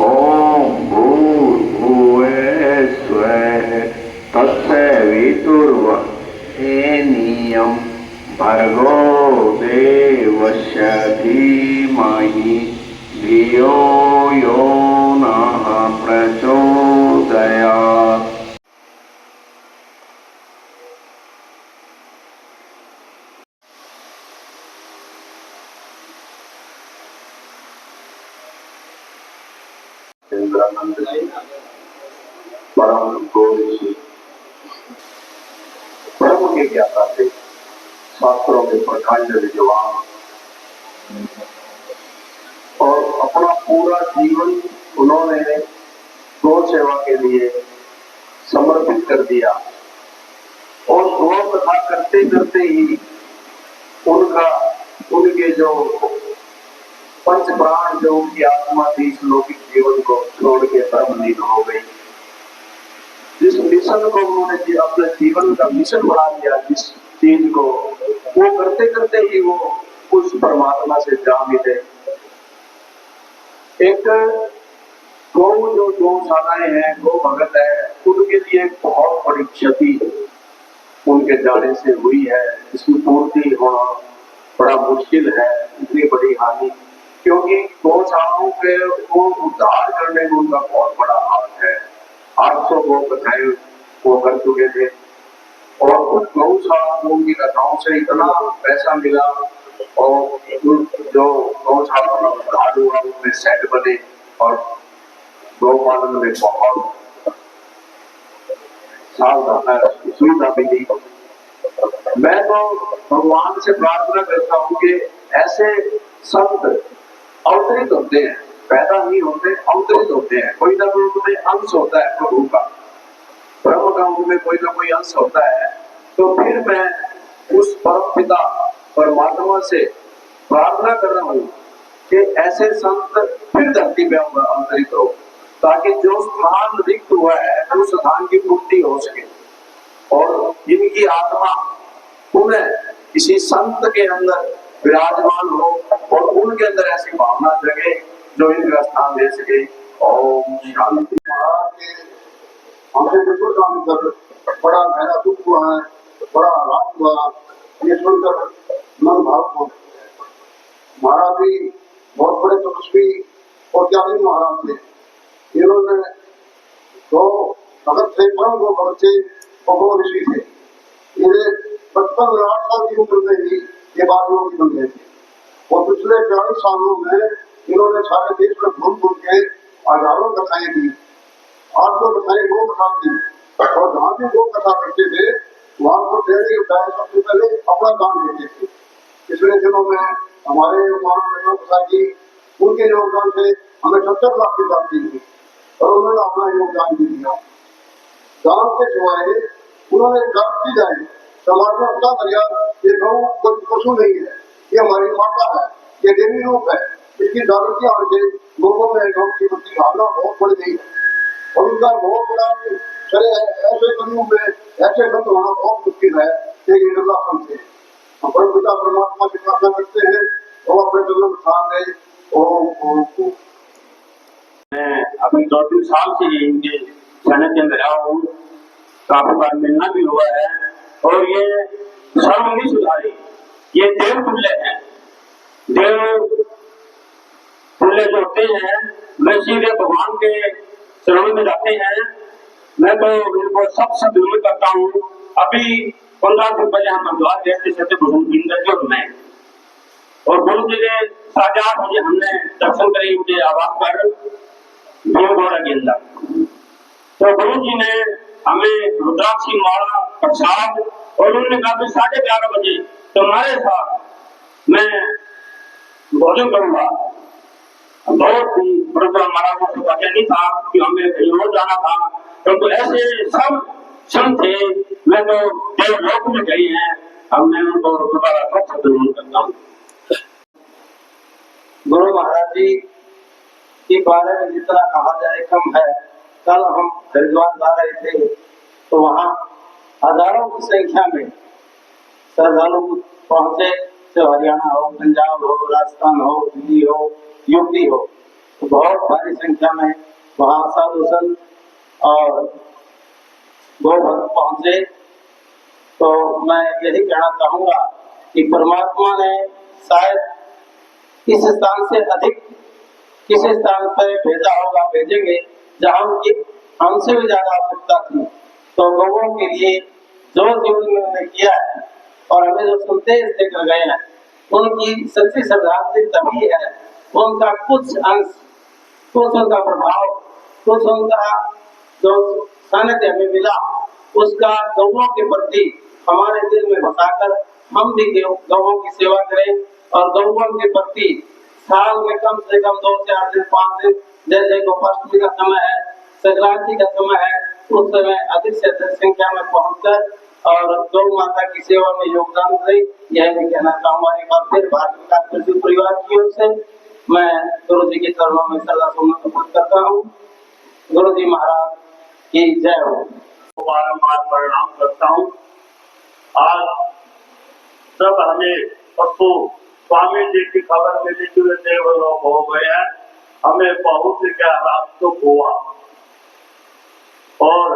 ओम भूर्भुवः स्वः तत्सवितुर्वरेण्यं भर्गो देवस्य धीमहि धियो यो नः प्रचोदयात्। परम गोविंद परम के ज्ञाता थे, शास्त्रों के प्रकांड विद्वान और अपना पूरा जीवन उन्होंने गौ सेवा के लिए समर्पित कर दिया। और गौ कथा करते करते ही उनके जो पंच प्राण, जो उनकी आत्मा थी, इस लौकिक जीवन को छोड़ के परमलीन हो गई। जिस मिशन को उन्होंने अपने जीवन का मिशन बना दिया, जिस चीज को वो करते करते ही वो उस परमात्मा से जा मिले। एक गौ, जो गौशालाएं हैं, गौ भगत है, उनके लिए बहुत बड़ी क्षति उनके जाने से हुई है। इसकी पूर्ति होना बड़ा मुश्किल है, इतनी बड़ी हानि, क्योंकि गौशालाओं के को उद्धार करने में उनका बहुत बड़ा हाथ है। 800 गौ कथाएं वो कर चुके थे और उस गौशाला को उनकी कथाओं से इतना पैसा मिला और जो गौशाला का उद्धार हुआ उसमें सेट बने और गौपालन में बहुत सुविधा मिली। मैं तो भगवान से प्रार्थना करता हूँ कि ऐसे संत अवतरित होते हैं, पैदा नहीं होते, अवतरित होते हैं। कोई ना कोई उनमें अंश होता है प्रभु का, ब्रह्म का उनमें कोई ना कोई अंश होता है। तो फिर मैं उस परम पिता परमात्मा से प्रार्थना कर रहा हूँ कि ऐसे संत फिर धरती पे अवतरित हो, ताकि जो स्थान रिक्त हुआ है उस स्थान की पूर्ति हो सके और इनकी आत्मा उन्हें किसी संत के अंदर विराजमान हो और उनके अंदर ऐसी भावना जगे जो इनका स्थान ले सके। ओम शांति। हमसे बिल्कुल काम कर बड़ा गहरा दुख हुआ है, बड़ा आघात हुआ, ये सुनकर मन भाव हो। महाराज जी बहुत बड़े तपस्वी और ज्ञानी महाराज थे। इन्होंने तो भगत थे, परम गो भगत थे और गो ऋषि थे। इन्हें 55 में 8 साल की उम्र में ही ये बात लोग बन गए थे और पिछले 40 सालों में इन्होंने सारे देश में घूम घूम के हजारों कथाएं दी। 800 कथाएं गो कथा की और जहाँ भी गो कथा करते थे वहां को डेली सबसे पहले अपना दान देते थे। पिछले दिनों में हमारे कथा की उनके योगदान से हमें 70 लाख की प्राप्ति हुई और उन्होंने अपना योगदान भी दिया। दान के सिवाय उन्होंने दान की जाए समाज में अपना मर्यादा, ये गौ कोई पशु नहीं है, ये हमारी माता है, ये देवी रूप है। इसकी जागृति आने से लोगों में गौ की प्रति भावना बहुत बढ़ गई है और इनका बहुत बड़ा चले है। ऐसे कलियों में ऐसे संत होना बहुत मुश्किल है, एक निर्ला संत है। हम परमपिता परमात्मा की प्रार्थना करते हैं और अपने चरण स्थान दे। ओम ओम ओम। मैं अभी 2-3 साल से इनके सानिध्य में रहा हूँ, काफी बार मिलना भी हुआ है और ये सर्व नहीं सुधारी, ये देव तुल्य है। देव तुल्य जो होते हैं मैं सीधे भगवान के चरणों में जाते हैं। मैं तो इनको सबसे विनम्र करता हूँ। अभी 15 दिन पहले हम हरिद्वार गए थे, सत्यभूषण बिंदर जी और मैं, और गुरु जी ने 4 बजे हमने दर्शन करे उनके आवास पर भीमगौड़ा के अंदर। तो गुरु जी ने हमें रुद्राक्षी माला प्रसाद और उन्होंने कहा 11:30 बजे तुम्हारे साथ मैं भोजन करूंगा। बहुत ही परंपरा हमारा वो पता नहीं था कि हमें रोज जाना था, क्योंकि ऐसे सब संत थे। मैं तो देवलोक में गई हैं, अब मैं उनको दोबारा सबसे विनम्र करता हूँ। गुरु महाराज जी के बारे में जितना कहा जाए कम है। कल हम हरिद्वार जा रहे थे तो वहाँ हजारों की संख्या में श्रद्धालु पहुंचे, चाहे हरियाणा हो, पंजाब हो, राजस्थान हो, दिल्ली हो, युक्ति हो। तो बहुत भारी संख्या में वहाँ साधु संत और गौभक्त पहुंचे। तो मैं यही कहना चाहूंगा कि परमात्मा ने शायद इस स्थान से अधिक किस स्थान पर भेजा होगा, भेजेंगे जहाँ उनकी हमसे भी ज्यादा आवश्यकता थी। तो लोगों के लिए जो जीवन में उन्होंने किया है और हमें जो संदेश देकर गए हैं, उनकी सच्ची श्रद्धांजलि तभी है। उनका कुछ अंश, कुछ उनका प्रभाव, कुछ उनका जो सानिध्य हमें मिला, उसका गौओं के प्रति हमारे दिल में बसाकर हम भी गौओं की सेवा करें और गौओं के प्रति साल में कम से कम 2, 4 दिन, 5 दिन, जैसे गोपाष्टमी का समय है, संक्रांति का समय है, उस समय अधिक से अधिक संख्या में पहुंचकर और गौ माता की सेवा में योगदान दें। यह मैं कहना चाहूंगा। एक बार फिर भारतीय कांग्रेसी परिवार की ओर से मैं गुरु जी के चरणों में श्रद्धा सुमन अर्पित करता हूँ। गुरु जी महाराज की जय हो। बारंबार प्रणाम करता हूँ। आज जब हमें परसों स्वामी जी की खबर मिली कि वे देवलोक हो गए हैं, हमें बहुत ही गहरा दुख हुआ और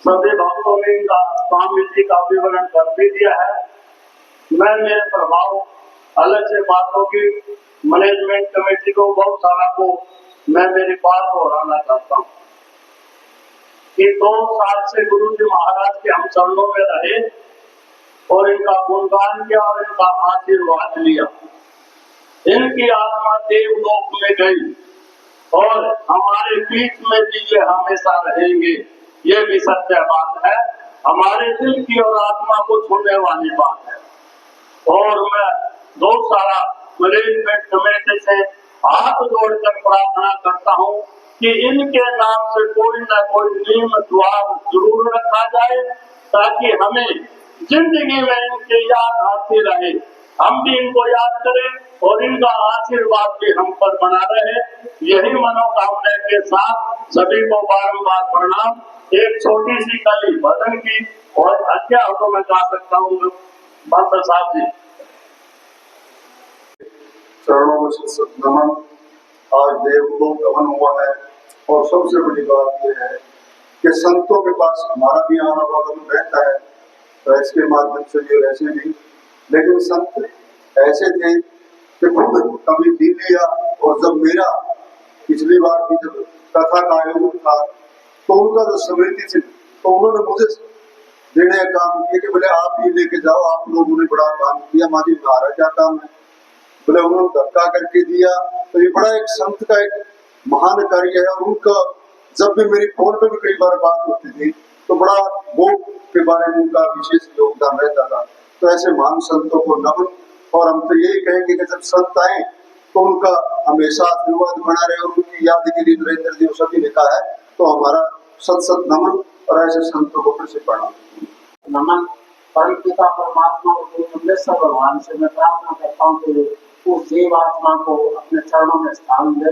सभी भक्तों ने इनका स्वामी जी का विवरण कर भी दिया है। मैं मेरे प्रभाव अलग से बात होगी, मैनेजमेंट कमेटी को बहुत सारा को मैं मेरी बात दोहराना चाहता हूँ कि 2 साल से गुरु जी महाराज के हम चरणों में रहे और इनका गुणगान किया और इनका आशीर्वाद लिया। इनकी आत्मा देवलोक में गई और हमारे बीच में भी ये हमेशा रहेंगे, ये भी सत्य बात है। हमारे दिल की और आत्मा को छूने वाली बात है। और मैं बहुत सारा मैनेजमेंट कमेटी से हाथ जोड़कर प्रार्थना करता हूँ कि इनके नाम से कोई न कोई नियम द्वार जरूर रखा जाए, ताकि हमें जिंदगी में इनकी याद आती रहे, हम भी इनको याद करें और इनका आशीर्वाद भी हम पर बना रहे। यही मनोकामना के साथ सभी को बारंबार प्रणाम। एक छोटी सी कली भजन की और अच्छा हो तो मैं गा सकता हूँ। बादशाह साहब जी चरणों में नमन। आज देवलोक गमन हुआ है और सबसे बड़ी बात यह है कि संतों के पास हमारा भी आवागमन रहता है, तो इसके माध्यम से ये वैसे नहीं, लेकिन संत ऐसे थे कि खुद कभी पी लिया। और जब मेरा पिछली बार भी जब कथा का आयोजन था तो उनका जो स्मृति थी, तो उन्होंने मुझे देने का काम किया कि बोले आप ये लेके जाओ, आप लोगों ने बड़ा काम किया, माजी महाराज क्या काम है, बोले उन्होंने धक्का करके दिया। तो ये बड़ा एक संत का एक महान कार्य है। और उनका जब भी मेरी फोन पे भी कई बार बात होती थी तो बड़ा भोग के बारे में उनका विशेष योगदान रहता था। तो ऐसे महान संतों को नमन। और हम तो यही कहेंगे कि जब संत आए तो उनका हमेशा आशीर्वाद बना रहे और उनकी याद के लिए नरेंद्र जी सभी लिखा है, तो हमारा सत सत नमन और ऐसे संतों को फिर से प्रणाम नमन। परम पिता परमात्मा भगवान से मैं प्रार्थना करता हूँ कि उस जीव आत्मा को अपने चरणों में स्थान दे।